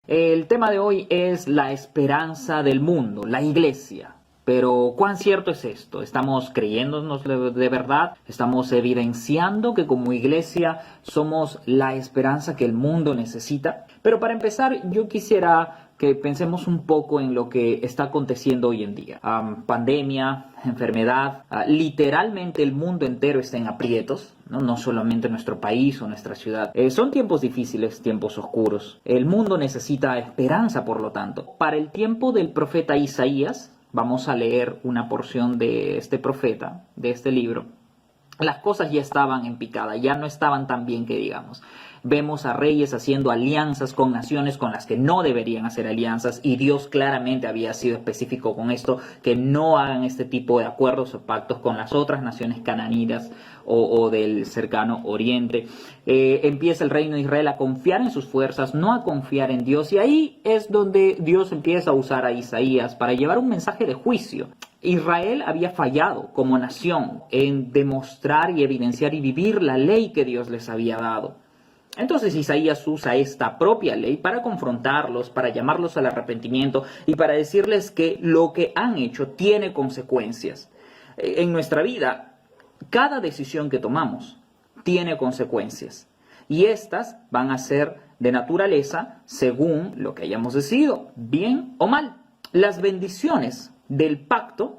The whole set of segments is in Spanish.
El tema de hoy es la esperanza del mundo, la iglesia. Pero ¿cuán cierto es esto? ¿Estamos creyéndonos de verdad? ¿Estamos evidenciando que como iglesia somos la esperanza que el mundo necesita? Pero para empezar, yo quisiera que pensemos un poco en lo que está aconteciendo hoy en día. Pandemia, enfermedad, literalmente el mundo entero está en aprietos, no solamente nuestro país o nuestra ciudad. Son tiempos difíciles, tiempos oscuros. El mundo necesita esperanza, por lo tanto. Para el tiempo del profeta Isaías, vamos a leer una porción de este profeta, de este libro. Las cosas ya estaban en picada, ya no estaban tan bien que digamos. Vemos a reyes haciendo alianzas con naciones con las que no deberían hacer alianzas, y Dios claramente había sido específico con esto, que no hagan este tipo de acuerdos o pactos con las otras naciones cananeas o del cercano oriente. Empieza el reino de Israel a confiar en sus fuerzas, no a confiar en Dios, y ahí es donde Dios empieza a usar a Isaías para llevar un mensaje de juicio. Israel había fallado como nación en demostrar y evidenciar y vivir la ley que Dios les había dado. Entonces Isaías usa esta propia ley para confrontarlos, para llamarlos al arrepentimiento y para decirles que lo que han hecho tiene consecuencias. En nuestra vida, cada decisión que tomamos tiene consecuencias, y estas van a ser de naturaleza según lo que hayamos decidido, bien o mal. Las bendiciones del pacto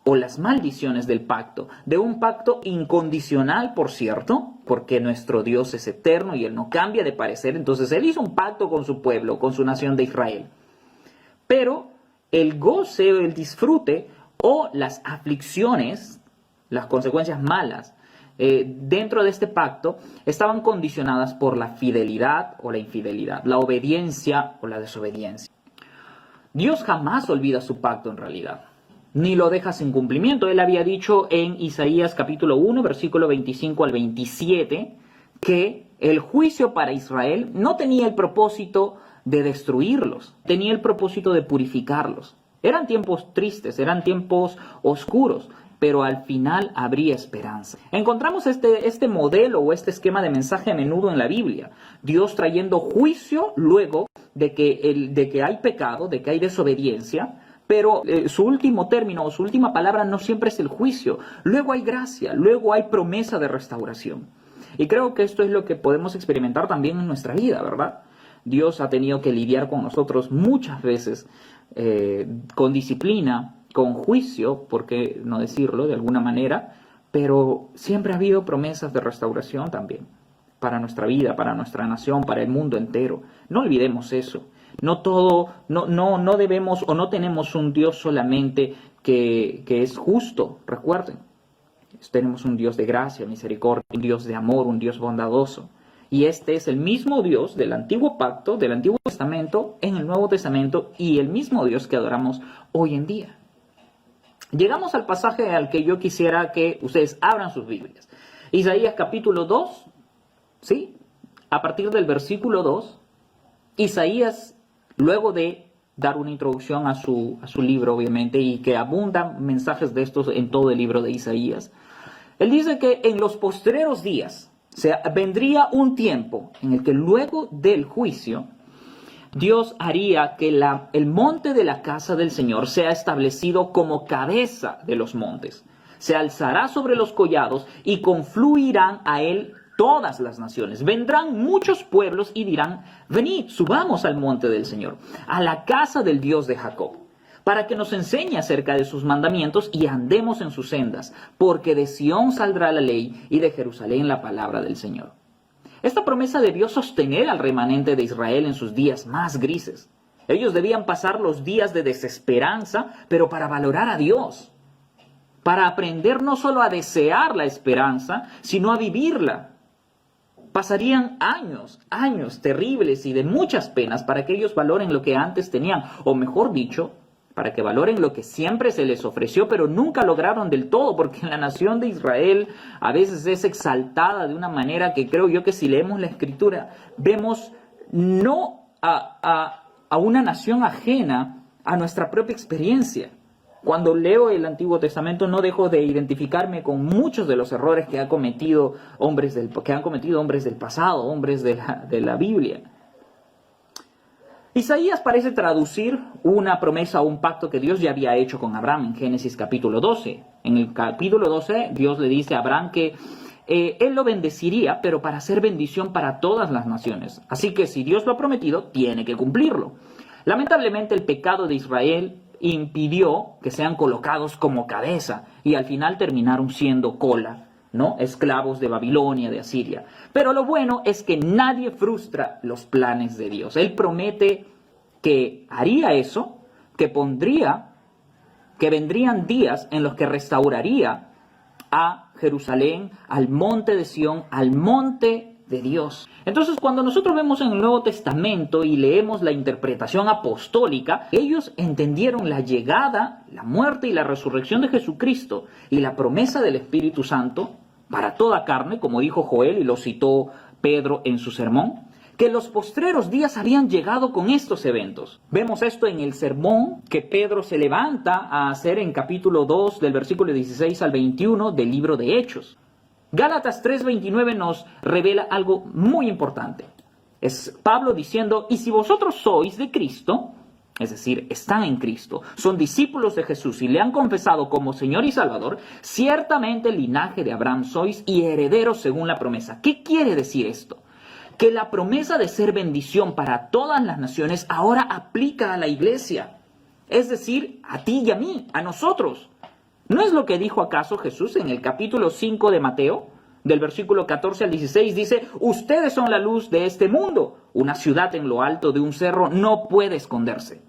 o las maldiciones del pacto, de un pacto incondicional, por cierto, porque nuestro Dios es eterno y Él no cambia de parecer. Entonces Él hizo un pacto con su pueblo, con su nación de Israel. Pero el goce, el disfrute o las aflicciones, las consecuencias malas dentro de este pacto estaban condicionadas por la fidelidad o la infidelidad, la obediencia o la desobediencia. Dios jamás olvida su pacto en realidad, ni lo deja sin cumplimiento. Él había dicho en Isaías capítulo 1, versículo 25 al 27, que el juicio para Israel no tenía el propósito de destruirlos, tenía el propósito de purificarlos. Eran tiempos tristes, eran tiempos oscuros, pero al final habría esperanza. Encontramos este modelo o este esquema de mensaje a menudo en la Biblia. Dios trayendo juicio luego de que hay pecado, de que hay desobediencia, pero su último término o su última palabra no siempre es el juicio. Luego hay gracia, luego hay promesa de restauración. Y creo que esto es lo que podemos experimentar también en nuestra vida, ¿verdad? Dios ha tenido que lidiar con nosotros muchas veces con disciplina, con juicio, por qué no decirlo de alguna manera, pero siempre ha habido promesas de restauración también para nuestra vida, para nuestra nación, para el mundo entero. No olvidemos eso. No debemos o no tenemos un Dios solamente que es justo, recuerden. Tenemos un Dios de gracia, misericordia, un Dios de amor, un Dios bondadoso. Y este es el mismo Dios del Antiguo Pacto, del Antiguo Testamento, en el Nuevo Testamento, y el mismo Dios que adoramos hoy en día. Llegamos al pasaje al que yo quisiera que ustedes abran sus Biblias. Isaías capítulo 2, ¿sí? A partir del versículo 2, Isaías, luego de dar una introducción a su libro, obviamente, y que abundan mensajes de estos en todo el libro de Isaías, él dice que en los postreros días vendría un tiempo en el que luego del juicio, Dios haría que el monte de la casa del Señor sea establecido como cabeza de los montes. Se alzará sobre los collados y confluirán a él todas las naciones. Vendrán muchos pueblos y dirán: venid, subamos al monte del Señor, a la casa del Dios de Jacob, para que nos enseñe acerca de sus mandamientos y andemos en sus sendas, porque de Sión saldrá la ley y de Jerusalén la palabra del Señor. Esta promesa debió sostener al remanente de Israel en sus días más grises. Ellos debían pasar los días de desesperanza, pero para valorar a Dios, para aprender no solo a desear la esperanza, sino a vivirla. Pasarían años terribles y de muchas penas para que ellos valoren lo que antes tenían, o mejor dicho, para que valoren lo que siempre se les ofreció, pero nunca lograron del todo, porque la nación de Israel a veces es exaltada de una manera que creo yo que si leemos la Escritura, vemos no a una nación ajena a nuestra propia experiencia. Cuando leo el Antiguo Testamento no dejo de identificarme con muchos de los errores que han cometido hombres del pasado, hombres de la Biblia. Isaías parece traducir una promesa o un pacto que Dios ya había hecho con Abraham en Génesis capítulo 12. En el capítulo 12 Dios le dice a Abraham que él lo bendeciría, pero para hacer bendición para todas las naciones. Así que si Dios lo ha prometido, tiene que cumplirlo. Lamentablemente el pecado de Israel impidió que sean colocados como cabeza y al final terminaron siendo cola, ¿no? Esclavos de Babilonia, de Asiria. Pero lo bueno es que nadie frustra los planes de Dios. Él promete que haría eso, que vendrían días en los que restauraría a Jerusalén, al monte de Sión, al monte de Dios. Entonces, cuando nosotros vemos en el Nuevo Testamento y leemos la interpretación apostólica, ellos entendieron la llegada, la muerte y la resurrección de Jesucristo y la promesa del Espíritu Santo para toda carne, como dijo Joel y lo citó Pedro en su sermón, que los postreros días habían llegado con estos eventos. Vemos esto en el sermón que Pedro se levanta a hacer en capítulo 2 del versículo 16 al 21 del libro de Hechos. Gálatas 3:29 nos revela algo muy importante. Es Pablo diciendo, y si vosotros sois de Cristo, es decir, están en Cristo, son discípulos de Jesús y le han confesado como Señor y Salvador, ciertamente el linaje de Abraham sois y herederos según la promesa. ¿Qué quiere decir esto? Que la promesa de ser bendición para todas las naciones ahora aplica a la iglesia. Es decir, a ti y a mí, a nosotros. ¿No es lo que dijo acaso Jesús en el capítulo 5 de Mateo? Del versículo 14 al 16 dice, ustedes son la luz de este mundo. Una ciudad en lo alto de un cerro no puede esconderse.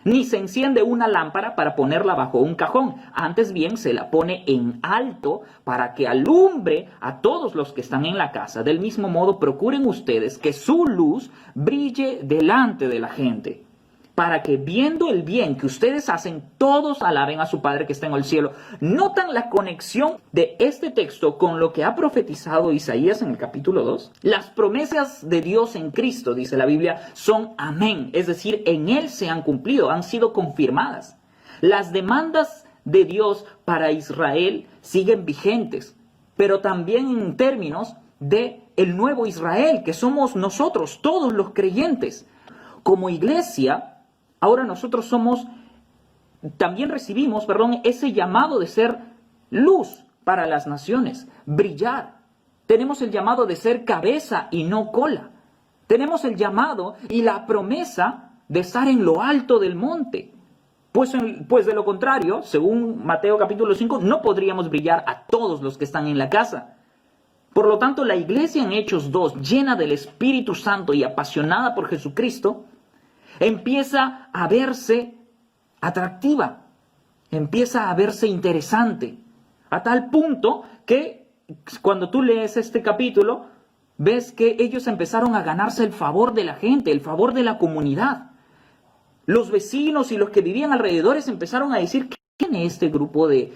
Ni se enciende una lámpara para ponerla bajo un cajón. Antes bien se la pone en alto para que alumbre a todos los que están en la casa. Del mismo modo procuren ustedes que su luz brille delante de la gente, para que viendo el bien que ustedes hacen, todos alaben a su Padre que está en el cielo. ¿Notan la conexión de este texto con lo que ha profetizado Isaías en el capítulo 2? Las promesas de Dios en Cristo, dice la Biblia, son amén. Es decir, en Él se han cumplido, han sido confirmadas. Las demandas de Dios para Israel siguen vigentes, pero también en términos de el nuevo Israel, que somos nosotros, todos los creyentes. Como iglesia, ahora nosotros también recibimos, ese llamado de ser luz para las naciones, brillar. Tenemos el llamado de ser cabeza y no cola. Tenemos el llamado y la promesa de estar en lo alto del monte. Pues de lo contrario, según Mateo capítulo 5, no podríamos brillar a todos los que están en la casa. Por lo tanto, la iglesia en Hechos 2, llena del Espíritu Santo y apasionada por Jesucristo, empieza a verse atractiva, empieza a verse interesante, a tal punto que cuando tú lees este capítulo, ves que ellos empezaron a ganarse el favor de la gente, el favor de la comunidad. Los vecinos y los que vivían alrededores empezaron a decir, ¿qué tiene este grupo de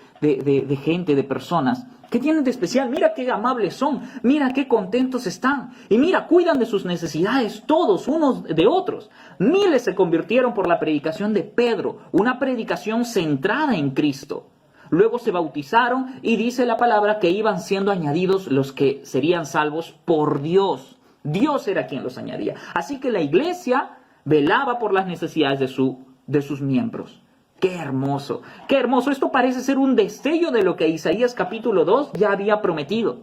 gente, de personas? ¿Qué tienen de especial? Mira qué amables son, mira qué contentos están. Y mira, cuidan de sus necesidades todos, unos de otros. Miles se convirtieron por la predicación de Pedro, una predicación centrada en Cristo. Luego se bautizaron y dice la palabra que iban siendo añadidos los que serían salvos por Dios. Dios era quien los añadía. Así que la iglesia velaba por las necesidades de sus miembros. ¡Qué hermoso! ¡Qué hermoso! Esto parece ser un destello de lo que Isaías capítulo 2 ya había prometido.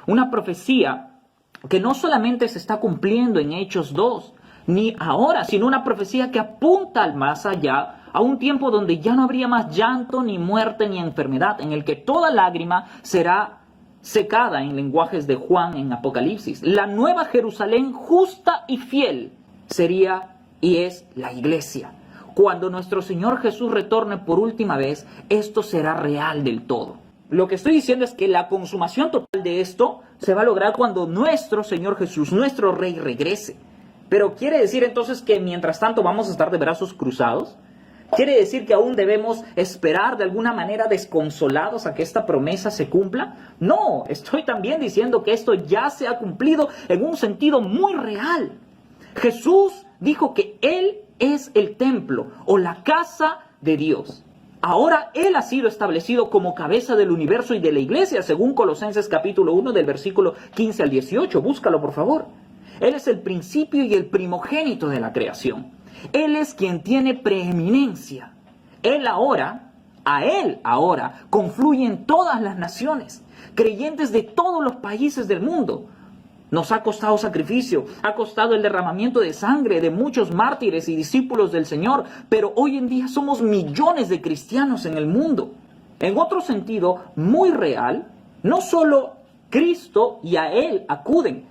Una profecía que no solamente se está cumpliendo en Hechos 2, ni ahora, sino una profecía que apunta al más allá, a un tiempo donde ya no habría más llanto, ni muerte, ni enfermedad, en el que toda lágrima será secada, en lenguajes de Juan en Apocalipsis. La nueva Jerusalén justa y fiel sería y es la iglesia. Cuando nuestro Señor Jesús retorne por última vez, esto será real del todo. Lo que estoy diciendo es que la consumación total de esto se va a lograr cuando nuestro Señor Jesús, nuestro Rey, regrese. Pero ¿quiere decir entonces que mientras tanto vamos a estar de brazos cruzados? ¿Quiere decir que aún debemos esperar de alguna manera desconsolados a que esta promesa se cumpla? No, estoy también diciendo que esto ya se ha cumplido en un sentido muy real. Jesús dijo que Él es el templo o la casa de Dios. Ahora Él ha sido establecido como cabeza del universo y de la iglesia, según Colosenses capítulo 1 del versículo 15 al 18. Búscalo, por favor. Él es el principio y el primogénito de la creación. Él es quien tiene preeminencia. A Él ahora confluyen todas las naciones, creyentes de todos los países del mundo. Nos ha costado sacrificio, ha costado el derramamiento de sangre de muchos mártires y discípulos del Señor, pero hoy en día somos millones de cristianos en el mundo. En otro sentido muy real, no solo Cristo y a Él acuden.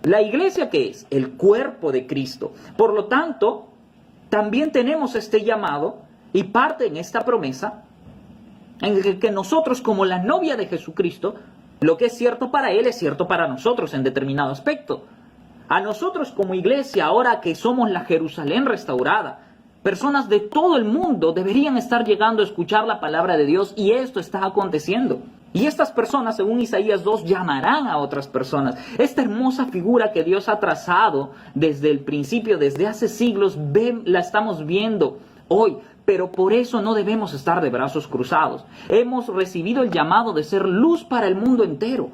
La iglesia, ¿qué es? El cuerpo de Cristo. Por lo tanto, también tenemos este llamado y parte en esta promesa en el que nosotros, como la novia de Jesucristo, lo que es cierto para Él es cierto para nosotros en determinado aspecto. A nosotros como iglesia, ahora que somos la Jerusalén restaurada, personas de todo el mundo deberían estar llegando a escuchar la palabra de Dios, y esto está aconteciendo. Y estas personas, según Isaías 2, llamarán a otras personas. Esta hermosa figura que Dios ha trazado desde el principio, desde hace siglos, la estamos viendo hoy. Pero por eso no debemos estar de brazos cruzados. Hemos recibido el llamado de ser luz para el mundo entero.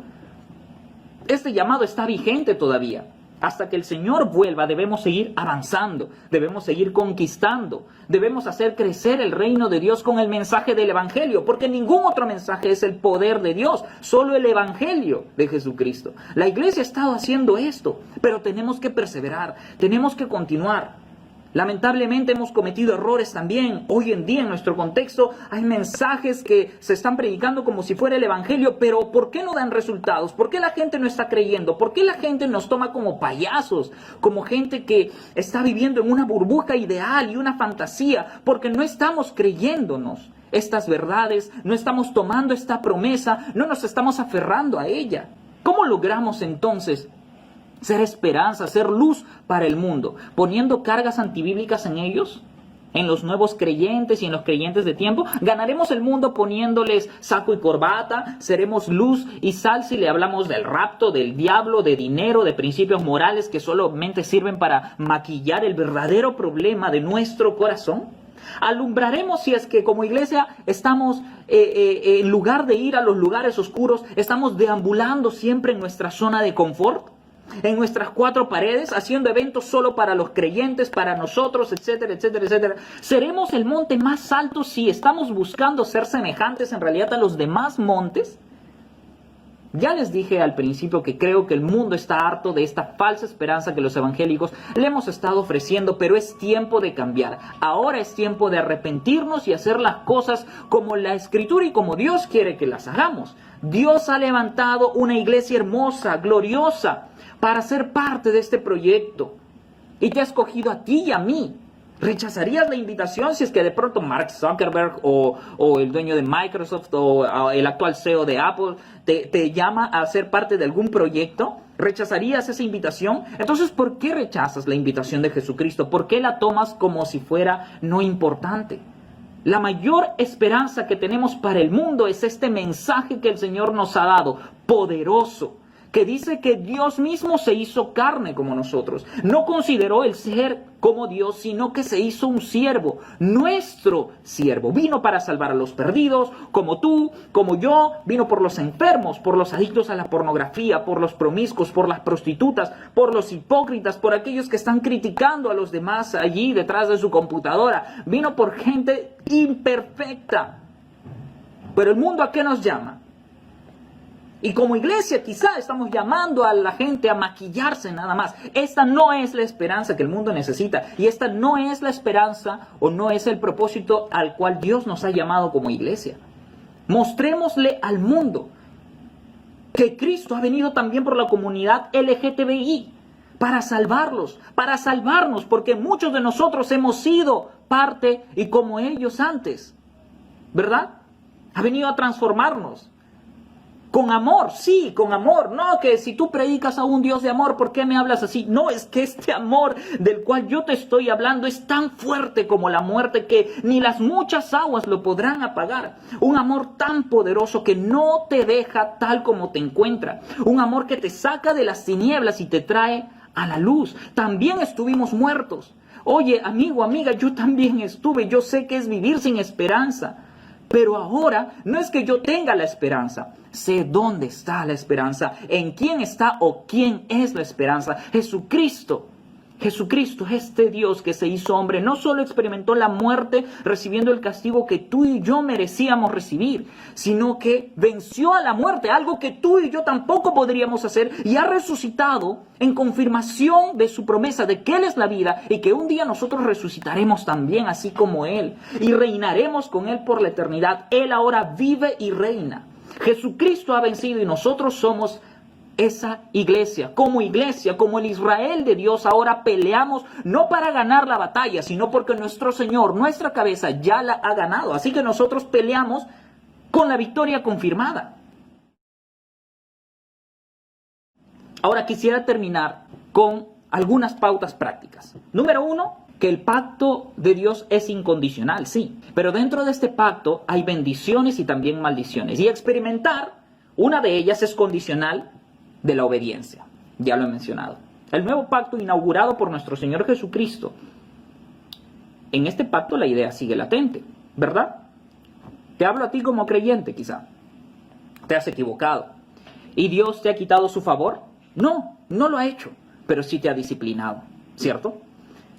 Este llamado está vigente todavía. Hasta que el Señor vuelva, debemos seguir avanzando, debemos seguir conquistando, debemos hacer crecer el reino de Dios con el mensaje del Evangelio, porque ningún otro mensaje es el poder de Dios, solo el Evangelio de Jesucristo. La iglesia ha estado haciendo esto, pero tenemos que perseverar, tenemos que continuar. Lamentablemente hemos cometido errores también. Hoy en día en nuestro contexto hay mensajes que se están predicando como si fuera el Evangelio, pero ¿por qué no dan resultados? ¿Por qué la gente no está creyendo? ¿Por qué la gente nos toma como payasos? Como gente que está viviendo en una burbuja ideal y una fantasía, porque no estamos creyéndonos estas verdades, no estamos tomando esta promesa, no nos estamos aferrando a ella. ¿Cómo logramos entonces ser esperanza, ser luz para el mundo, poniendo cargas antibíblicas en ellos, en los nuevos creyentes y en los creyentes de tiempo? ¿Ganaremos el mundo poniéndoles saco y corbata? ¿Seremos luz y sal si le hablamos del rapto, del diablo, de dinero, de principios morales que solamente sirven para maquillar el verdadero problema de nuestro corazón? ¿Alumbraremos si es que como iglesia estamos, en lugar de ir a los lugares oscuros, estamos deambulando siempre en nuestra zona de confort? En nuestras cuatro paredes, haciendo eventos solo para los creyentes, para nosotros, etcétera, etcétera, etcétera. ¿Seremos el monte más alto si estamos buscando ser semejantes en realidad a los demás montes? Ya les dije al principio que creo que el mundo está harto de esta falsa esperanza que los evangélicos le hemos estado ofreciendo, pero es tiempo de cambiar. Ahora es tiempo de arrepentirnos y hacer las cosas como la Escritura y como Dios quiere que las hagamos. Dios ha levantado una iglesia hermosa, gloriosa, para ser parte de este proyecto. Y te ha escogido a ti y a mí. ¿Rechazarías la invitación si es que de pronto Mark Zuckerberg o el dueño de Microsoft o el actual CEO de Apple te llama a ser parte de algún proyecto? ¿Rechazarías esa invitación? Entonces, ¿por qué rechazas la invitación de Jesucristo? ¿Por qué la tomas como si fuera no importante? La mayor esperanza que tenemos para el mundo es este mensaje que el Señor nos ha dado, poderoso, que dice que Dios mismo se hizo carne como nosotros. No consideró el ser como Dios, sino que se hizo un siervo, nuestro siervo. Vino para salvar a los perdidos, como tú, como yo. Vino por los enfermos, por los adictos a la pornografía, por los promiscuos, por las prostitutas, por los hipócritas, por aquellos que están criticando a los demás allí detrás de su computadora. Vino por gente imperfecta. Pero el mundo, ¿a qué nos llama? Y como iglesia quizá estamos llamando a la gente a maquillarse nada más. Esta no es la esperanza que el mundo necesita. Y esta no es la esperanza o no es el propósito al cual Dios nos ha llamado como iglesia. Mostrémosle al mundo que Cristo ha venido también por la comunidad LGTBI para salvarlos, para salvarnos, porque muchos de nosotros hemos sido parte y como ellos antes, ¿verdad? Ha venido a transformarnos. Con amor, sí, con amor. No, que si tú predicas a un Dios de amor, ¿por qué me hablas así? No, es que este amor del cual yo te estoy hablando es tan fuerte como la muerte que ni las muchas aguas lo podrán apagar. Un amor tan poderoso que no te deja tal como te encuentra. Un amor que te saca de las tinieblas y te trae a la luz. También estuvimos muertos. Oye, amigo, amiga, yo también estuve. Yo sé que es vivir sin esperanza. Pero ahora no es que yo tenga la esperanza. Sé dónde está la esperanza, en quién está o quién es la esperanza. Jesucristo. Jesucristo, este Dios que se hizo hombre, no solo experimentó la muerte recibiendo el castigo que tú y yo merecíamos recibir, sino que venció a la muerte, algo que tú y yo tampoco podríamos hacer, y ha resucitado en confirmación de su promesa de que Él es la vida y que un día nosotros resucitaremos también así como Él y reinaremos con Él por la eternidad. Él ahora vive y reina. Jesucristo ha vencido y nosotros somos esa iglesia, como el Israel de Dios. Ahora peleamos no para ganar la batalla, sino porque nuestro Señor, nuestra cabeza, ya la ha ganado. Así que nosotros peleamos con la victoria confirmada. Ahora quisiera terminar con algunas pautas prácticas. Número 1, que el pacto de Dios es incondicional, sí. Pero dentro de este pacto hay bendiciones y también maldiciones. Y experimentar, una de ellas es condicional de la obediencia. Ya lo he mencionado. El nuevo pacto inaugurado por nuestro Señor Jesucristo. En este pacto la idea sigue latente, ¿verdad? Te hablo a ti como creyente, quizá. Te has equivocado. ¿Y Dios te ha quitado su favor? No, no lo ha hecho, pero sí te ha disciplinado, ¿cierto?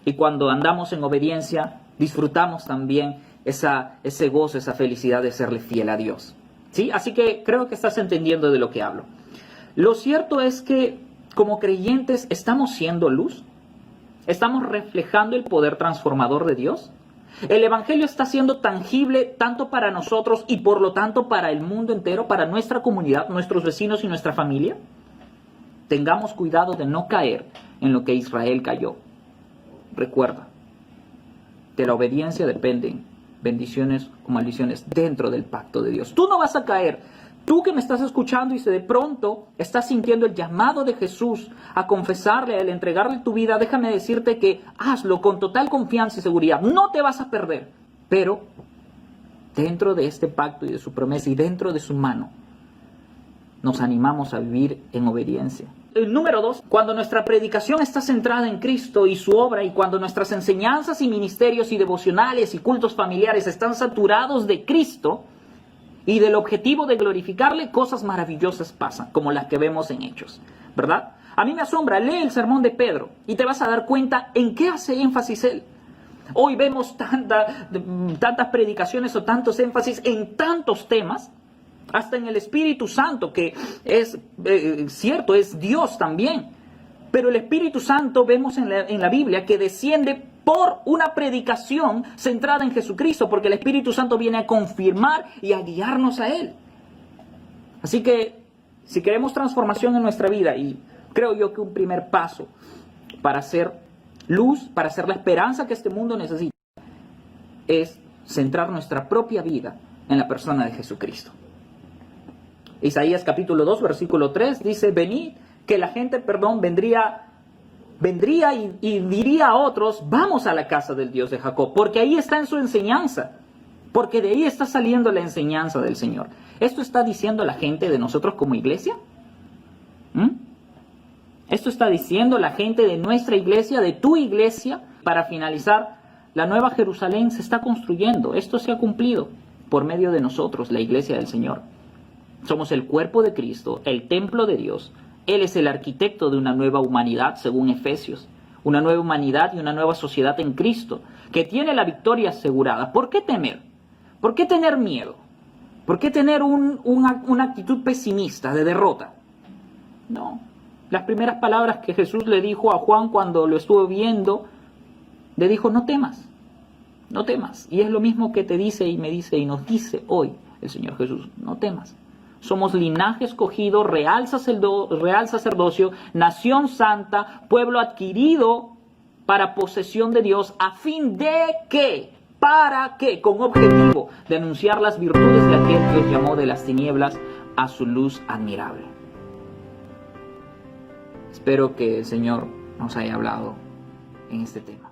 Y cuando andamos en obediencia, disfrutamos también ese gozo, esa felicidad de serle fiel a Dios. ¿Sí? Así que creo que estás entendiendo de lo que hablo. Lo cierto es que como creyentes estamos siendo luz. ¿Estamos reflejando el poder transformador de Dios? ¿El Evangelio está siendo tangible tanto para nosotros y por lo tanto para el mundo entero, para nuestra comunidad, nuestros vecinos y nuestra familia? Tengamos cuidado de no caer en lo que Israel cayó. Recuerda, de la obediencia dependen bendiciones o maldiciones dentro del pacto de Dios. Tú no vas a caer. Tú que me estás escuchando y si de pronto estás sintiendo el llamado de Jesús a confesarle, a Él, entregarle tu vida, déjame decirte que hazlo con total confianza y seguridad. No te vas a perder, pero dentro de este pacto y de su promesa y dentro de su mano, nos animamos a vivir en obediencia. El número 2, cuando nuestra predicación está centrada en Cristo y su obra y cuando nuestras enseñanzas y ministerios y devocionales y cultos familiares están saturados de Cristo y del objetivo de glorificarle, cosas maravillosas pasan, como las que vemos en Hechos, ¿verdad? A mí me asombra, lee el sermón de Pedro y te vas a dar cuenta en qué hace énfasis él. Hoy vemos tantas predicaciones o tantos énfasis en tantos temas, hasta en el Espíritu Santo, que es cierto, es Dios también. Pero el Espíritu Santo vemos en la Biblia que desciende por una predicación centrada en Jesucristo, porque el Espíritu Santo viene a confirmar y a guiarnos a Él. Así que si queremos transformación en nuestra vida, y creo yo que un primer paso para ser luz, para ser la esperanza que este mundo necesita, es centrar nuestra propia vida en la persona de Jesucristo. Isaías capítulo 2, versículo 3 dice, venid, que la gente, vendría y diría a otros, vamos a la casa del Dios de Jacob, porque ahí está en su enseñanza, porque de ahí está saliendo la enseñanza del Señor. ¿Esto está diciendo la gente de nosotros como iglesia? ¿Esto está diciendo la gente de nuestra iglesia, de tu iglesia? Para finalizar, la nueva Jerusalén se está construyendo, esto se ha cumplido por medio de nosotros, la iglesia del Señor. Somos el cuerpo de Cristo, el templo de Dios. Él es el arquitecto de una nueva humanidad, según Efesios. Una nueva humanidad y una nueva sociedad en Cristo, que tiene la victoria asegurada. ¿Por qué temer? ¿Por qué tener miedo? ¿Por qué tener una actitud pesimista, de derrota? No. Las primeras palabras que Jesús le dijo a Juan cuando lo estuvo viendo, le dijo, no temas, no temas. Y es lo mismo que te dice y me dice y nos dice hoy el Señor Jesús, no temas. Somos linaje escogido, real sacerdocio, nación santa, pueblo adquirido para posesión de Dios, a fin de que, ¿para qué? Con objetivo de anunciar las virtudes de aquel que os llamó de las tinieblas a su luz admirable. Espero que el Señor nos haya hablado en este tema.